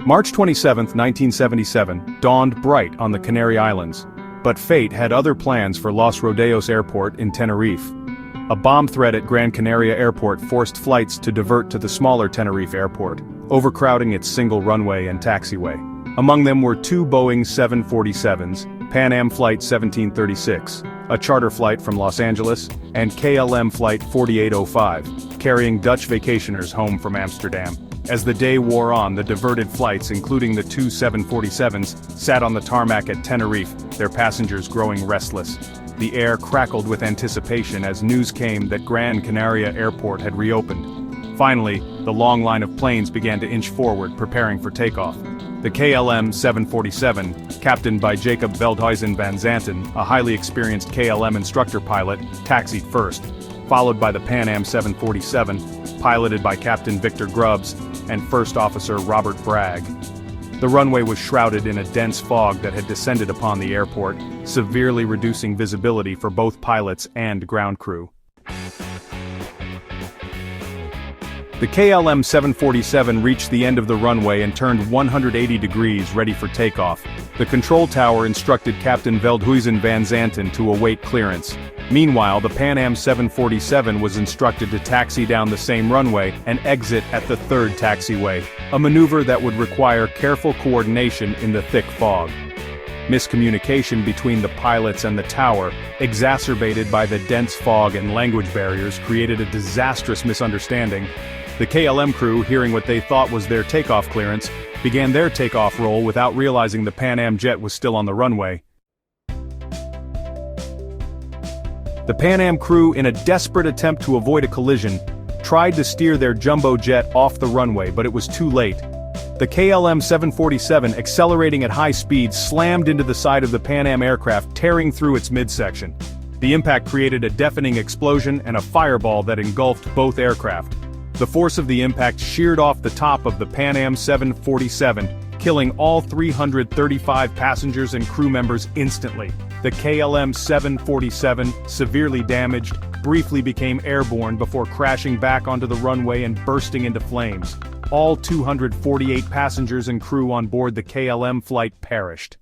March 27, 1977, dawned bright on the Canary Islands, but fate had other plans for Los Rodeos Airport in Tenerife. A bomb threat at Gran Canaria Airport forced flights to divert to the smaller Tenerife Airport, overcrowding its single runway and taxiway. Among them were two Boeing 747s, Pan Am Flight 1736, a charter flight from Los Angeles, and KLM Flight 4805, carrying Dutch vacationers home from Amsterdam. As the day wore on, the diverted flights, including the two 747s, sat on the tarmac at Tenerife, their passengers growing restless. The air crackled with anticipation as news came that Gran Canaria Airport had reopened. Finally, the long line of planes began to inch forward, preparing for takeoff. The KLM 747, captained by Jacob Veldhuizen van Zanten, a highly experienced KLM instructor pilot, taxied first, followed by the Pan Am 747, piloted by Captain Victor Grubbs and First Officer Robert Bragg. The runway was shrouded in a dense fog that had descended upon the airport, severely reducing visibility for both pilots and ground crew. The KLM 747 reached the end of the runway and turned 180 degrees ready for takeoff. The control tower instructed Captain Veldhuizen van Zanten to await clearance. Meanwhile, the Pan Am 747 was instructed to taxi down the same runway and exit at the third taxiway, a maneuver that would require careful coordination in the thick fog. Miscommunication between the pilots and the tower, exacerbated by the dense fog and language barriers, created a disastrous misunderstanding. The KLM crew, hearing what they thought was their takeoff clearance, began their takeoff roll without realizing the Pan Am jet was still on the runway. The Pan Am crew, in a desperate attempt to avoid a collision, tried to steer their jumbo jet off the runway, but it was too late. The KLM 747, accelerating at high speed, slammed into the side of the Pan Am aircraft, tearing through its midsection. The impact created a deafening explosion and a fireball that engulfed both aircraft. The force of the impact sheared off the top of the Pan Am 747, killing all 335 passengers and crew members instantly. The KLM 747, severely damaged, briefly became airborne before crashing back onto the runway and bursting into flames. All 248 passengers and crew on board the KLM flight perished.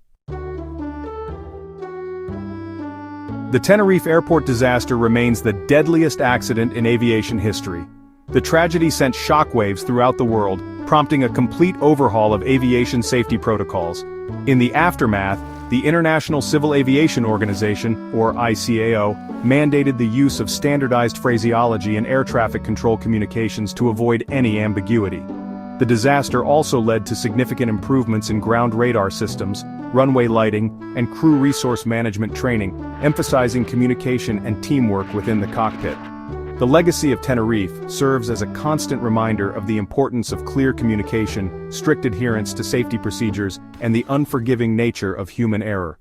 The Tenerife Airport disaster remains the deadliest accident in aviation history. The tragedy sent shockwaves throughout the world, prompting a complete overhaul of aviation safety protocols. In the aftermath, the International Civil Aviation Organization, or ICAO, mandated the use of standardized phraseology in air traffic control communications to avoid any ambiguity. The disaster also led to significant improvements in ground radar systems, runway lighting, and crew resource management training, emphasizing communication and teamwork within the cockpit. The legacy of Tenerife serves as a constant reminder of the importance of clear communication, strict adherence to safety procedures, and the unforgiving nature of human error.